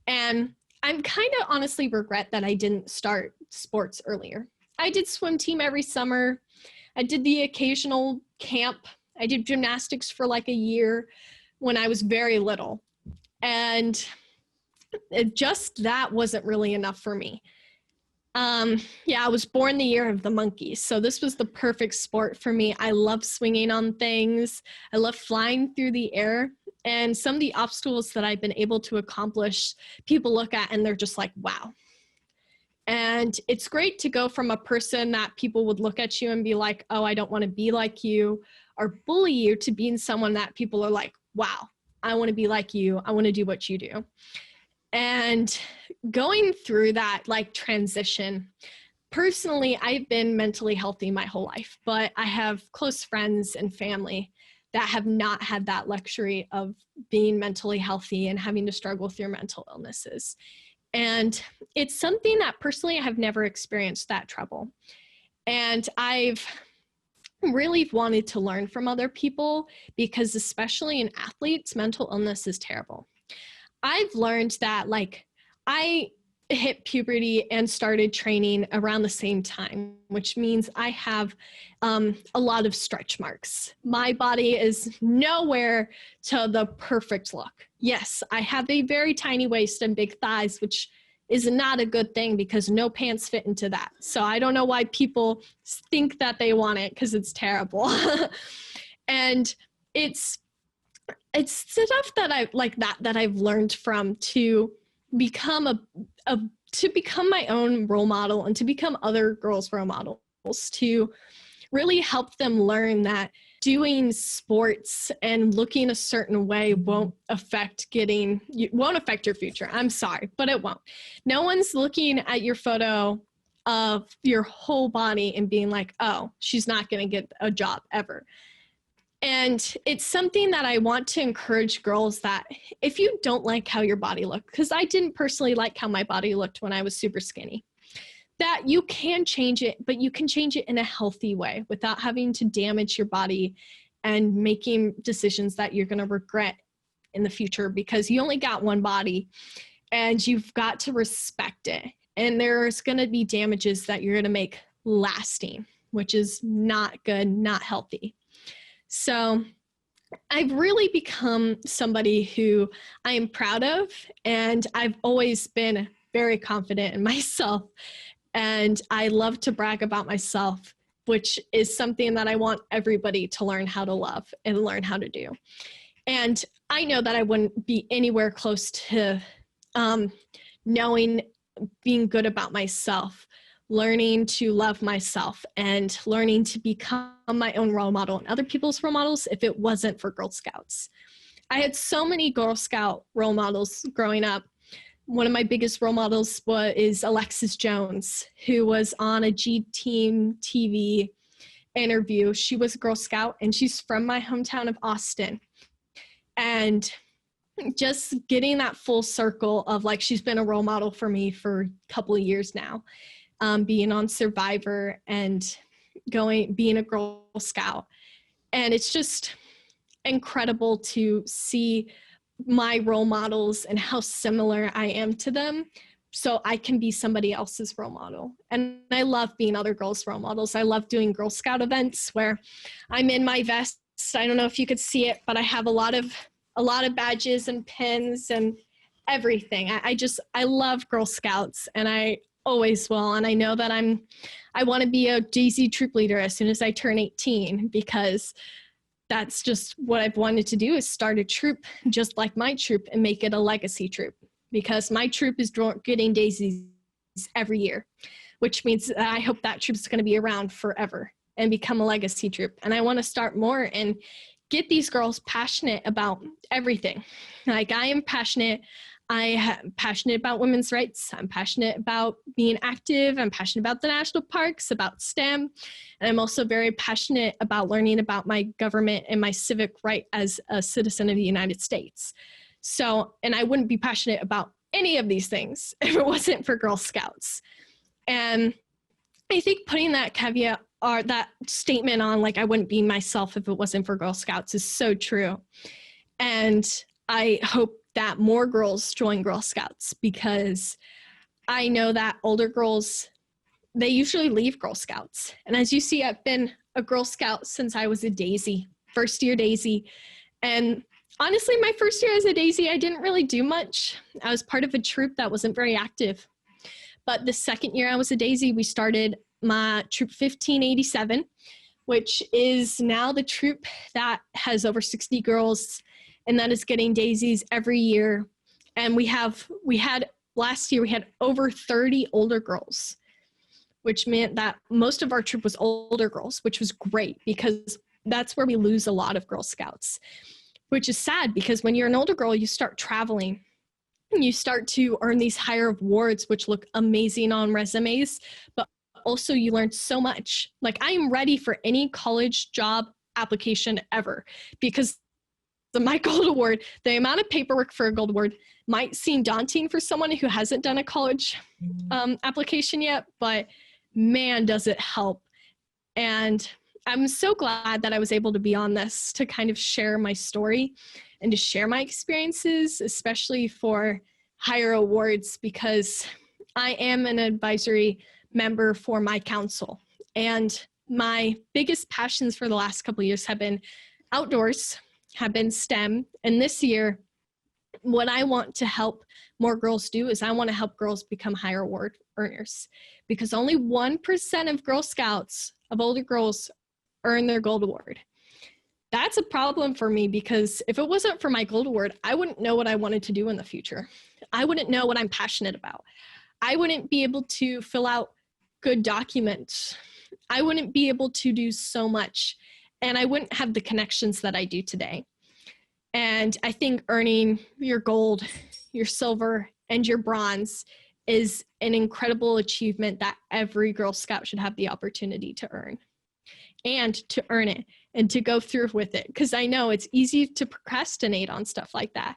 And I'm kind of honestly regret that I didn't start sports earlier. I did swim team every summer. I did the occasional camp. I did gymnastics for like a year when I was very little. And just that wasn't really enough for me. I was born the year of the monkeys. So this was the perfect sport for me. I love swinging on things. I love flying through the air. And some of the obstacles that I've been able to accomplish, people look at and they're just like, wow. And it's great to go from a person that people would look at you and be like, oh, I don't want to be like you, or bully you, to being someone that people are like, wow, I want to be like you. I want to do what you do. And going through that like transition, personally, I've been mentally healthy my whole life, but I have close friends and family that have not had that luxury of being mentally healthy and having to struggle through mental illnesses. And it's something that personally I have never experienced that trouble. And I've really wanted to learn from other people because especially in athletes, mental illness is terrible. I've learned that like I hit puberty and started training around the same time, which means I have a lot of stretch marks. My body is nowhere to the perfect look. Yes, I have a very tiny waist and big thighs, which is not a good thing because no pants fit into that. So I don't know why people think that they want it because it's terrible. And it's stuff that I've learned from to become to become my own role model and to become other girls' role models, to really help them learn that doing sports and looking a certain way won't affect your future. I'm sorry, but it won't. No one's looking at your photo of your whole body and being like, oh, she's not going to get a job ever. And it's something that I want to encourage girls that if you don't like how your body looked, because I didn't personally like how my body looked when I was super skinny, that you can change it, but you can change it in a healthy way without having to damage your body and making decisions that you're going to regret in the future because you only got one body and you've got to respect it. And there's going to be damages that you're going to make lasting, which is not good, not healthy. So I've really become somebody who I am proud of, and I've always been very confident in myself. And I love to brag about myself, which is something that I want everybody to learn how to love and learn how to do. And I know that I wouldn't be anywhere close to being good about myself, learning to love myself and learning to become my own role model and other people's role models if it wasn't for Girl Scouts. I had so many Girl Scout role models growing up. One of my biggest role models is Alexis Jones, who was on a G Team TV interview. She was a Girl Scout and she's from my hometown of Austin. And just getting that full circle of like, she's been a role model for me for a couple of years now. Being on Survivor and being a Girl Scout. And it's just incredible to see my role models and how similar I am to them so I can be somebody else's role model. And I love being other girls' role models. I love doing Girl Scout events where I'm in my vest. I don't know if you could see it, but I have a lot of badges and pins and everything. I love Girl Scouts, and I always will. And I know that I want to be a Daisy troop leader as soon as I turn 18, because that's just what I've wanted to do, is start a troop just like my troop and make it a legacy troop, because my troop is getting daisies every year, which means that I hope that troop is going to be around forever and become a legacy troop. And I want to start more and get these girls passionate about everything. Like, I am passionate. I'm passionate about women's rights. I'm passionate about being active. I'm passionate about the national parks, about STEM. And I'm also very passionate about learning about my government and my civic right as a citizen of the United States. So, and I wouldn't be passionate about any of these things if it wasn't for Girl Scouts. And I think putting that caveat or that statement on, like, I wouldn't be myself if it wasn't for Girl Scouts, is so true. And I hope that more girls join Girl Scouts, because I know that older girls, they usually leave Girl Scouts. And as you see, I've been a Girl Scout since I was a Daisy, first year Daisy. And honestly, my first year as a Daisy, I didn't really do much. I was part of a troop that wasn't very active. But the second year I was a Daisy, we started my troop 1587, which is now the troop that has over 60 girls, and that is getting daisies every year. And last year we had over 30 older girls, which meant that most of our troop was older girls, which was great, because that's where we lose a lot of Girl Scouts, which is sad, because when you're an older girl, you start traveling. You start to earn these higher awards, which look amazing on resumes, but also you learn so much. Like, I am ready for any college job application ever, because my gold award, the amount of paperwork for a gold award might seem daunting for someone who hasn't done a college application yet, but man, does it help. And I'm so glad that I was able to be on this to kind of share my story and to share my experiences, especially for higher awards, because I am an advisory member for my council. And my biggest passions for the last couple of years have been outdoors, have been STEM. And this year, what I want to help more girls do is I want to help girls become higher award earners, because only 1% of Girl Scouts, of older girls, earn their gold award. That's a problem for me, because if it wasn't for my gold award, I wouldn't know what I wanted to do in the future. I wouldn't know what I'm passionate about. I wouldn't be able to fill out good documents. I wouldn't be able to do so much, and I wouldn't have the connections that I do today. And I think earning your gold, your silver, and your bronze is an incredible achievement that every Girl Scout should have the opportunity to earn, and to earn it and to go through with it. Because I know it's easy to procrastinate on stuff like that,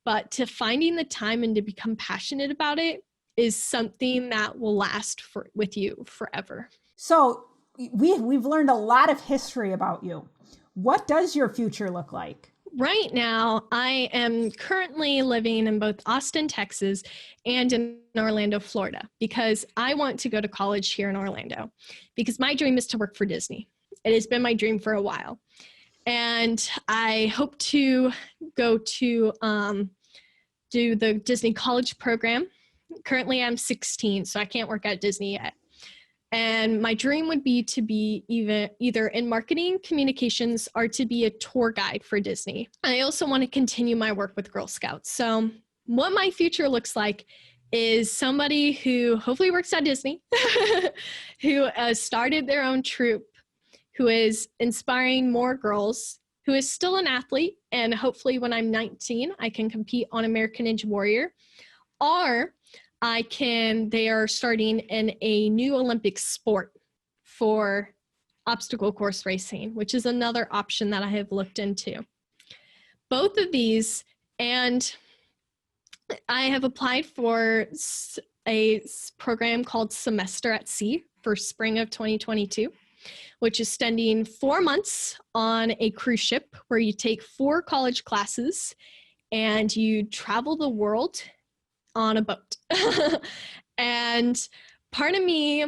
but to finding the time and to become passionate about it is something that will last with you forever. So we've learned a lot of history about you. What does your future look like? Right now, I am currently living in both Austin, Texas, and in Orlando, Florida, because I want to go to college here in Orlando, because my dream is to work for Disney. It has been my dream for a while. And I hope to go to do the Disney college program. Currently, I'm 16, so I can't work at Disney yet. And my dream would be to be either in marketing, communications, or to be a tour guide for Disney. I also want to continue my work with Girl Scouts. So what my future looks like is somebody who hopefully works at Disney, who started their own troop, who is inspiring more girls, who is still an athlete, and hopefully when I'm 19, I can compete on American Ninja Warrior, or they are starting in a new Olympic sport for obstacle course racing, which is another option that I have looked into. Both of these, and I have applied for a program called Semester at Sea for spring of 2022, which is spending 4 months on a cruise ship where you take 4 college classes and you travel the world on a boat and part of me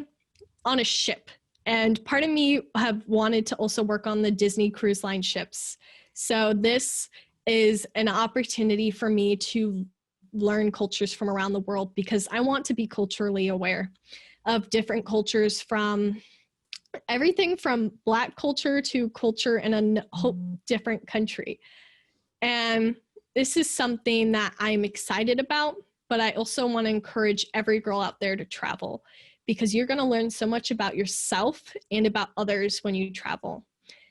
on a ship. And part of me have wanted to also work on the Disney Cruise Line ships. So this is an opportunity for me to learn cultures from around the world because I want to be culturally aware of different cultures, from everything from Black culture to culture in a whole different country. And this is something that I'm excited about, but I also want to encourage every girl out there to travel, because you're going to learn so much about yourself and about others when you travel.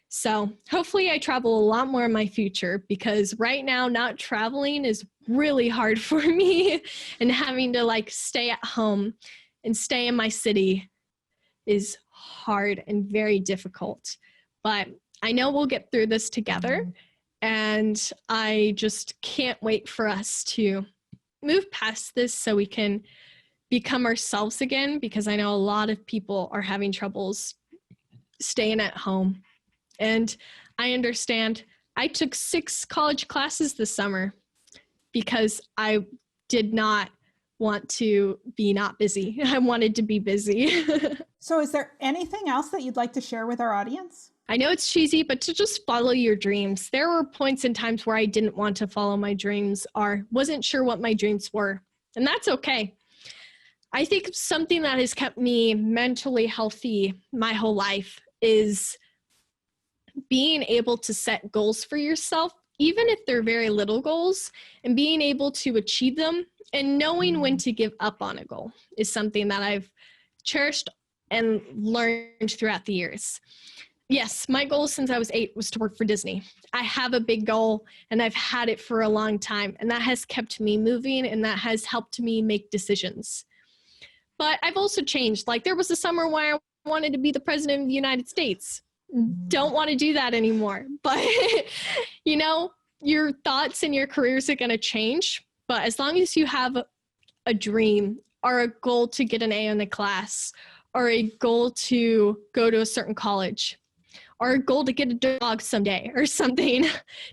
So hopefully I travel a lot more in my future, because right now not traveling is really hard for me, and having to like stay at home and stay in my city is hard and very difficult. But I know we'll get through this together, and I just can't wait for us to move past this so we can become ourselves again, because I know a lot of people are having troubles staying at home. And I understand. I took 6 college classes this summer because I did not want to be not busy. I wanted to be busy. So is there anything else that you'd like to share with our audience? I know it's cheesy, but to just follow your dreams. There were points and times where I didn't want to follow my dreams or wasn't sure what my dreams were, and that's okay. I think something that has kept me mentally healthy my whole life is being able to set goals for yourself, even if they're very little goals, and being able to achieve them, and knowing when to give up on a goal is something that I've cherished and learned throughout the years. Yes, my goal since I was 8 was to work for Disney. I have a big goal, and I've had it for a long time, and that has kept me moving, and that has helped me make decisions. But I've also changed. Like, there was a summer where I wanted to be the president of the United States. Don't want to do that anymore. But, you know, your thoughts and your careers are going to change. But as long as you have a dream or a goal to get an A in the class, or a goal to go to a certain college, or a goal to get a dog someday or something,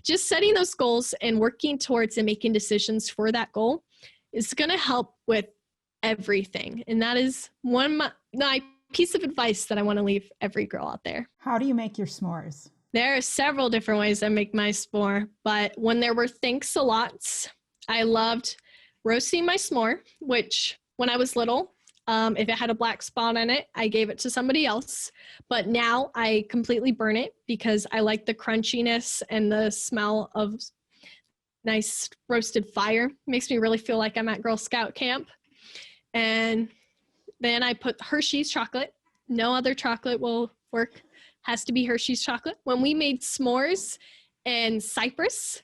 just setting those goals and working towards and making decisions for that goal is going to help with everything. And that is my piece of advice that I want to leave every girl out there. How do you make your s'mores? There are several different ways I make my s'more, but when there were thanks-a-lots, I loved roasting my s'more, which when I was little, if it had a black spot on it, I gave it to somebody else. But now I completely burn it because I like the crunchiness and the smell of nice roasted fire. It makes me really feel like I'm at Girl Scout camp. And then I put Hershey's chocolate. No other chocolate will work. Has to be Hershey's chocolate. When we made s'mores in Cypress,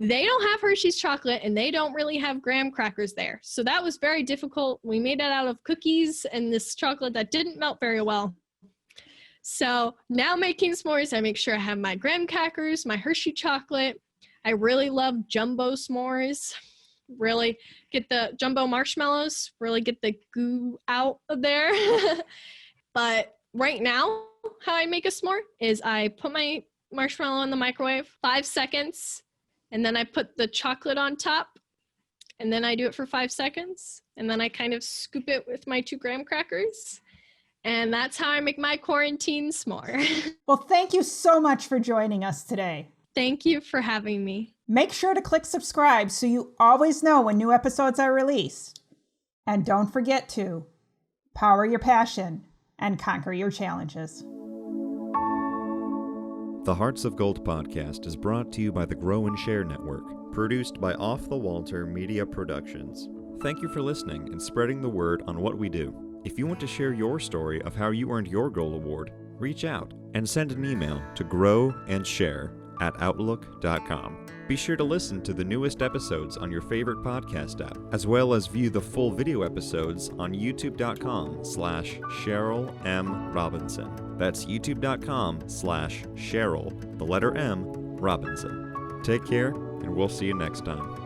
they don't have Hershey's chocolate, and they don't really have graham crackers there. So that was very difficult. We made it out of cookies and this chocolate that didn't melt very well. So now making s'mores, I make sure I have my graham crackers, my Hershey chocolate. I really love jumbo s'mores. Really get the jumbo marshmallows, really get the goo out of there. But right now, how I make a s'more is I put my marshmallow in the microwave, 5 seconds, and then I put the chocolate on top, and then I do it for 5 seconds, and then I kind of scoop it with my 2 graham crackers, and that's how I make my quarantine s'more. Well, thank you so much for joining us today. Thank you for having me. Make sure to click subscribe so you always know when new episodes are released. And don't forget to power your passion and conquer your challenges. The Hearts of Gold podcast is brought to you by the Grow and Share Network, produced by Off the Walter Media Productions. Thank you for listening and spreading the word on what we do. If you want to share your story of how you earned your Gold Award, reach out and send an email to growandsshare@outlook.com. Be sure to listen to the newest episodes on your favorite podcast app, as well as view the full video episodes on youtube.com/Cheryl M. Robinson. That's youtube.com/Cheryl, the letter M, Robinson. Take care, and we'll see you next time.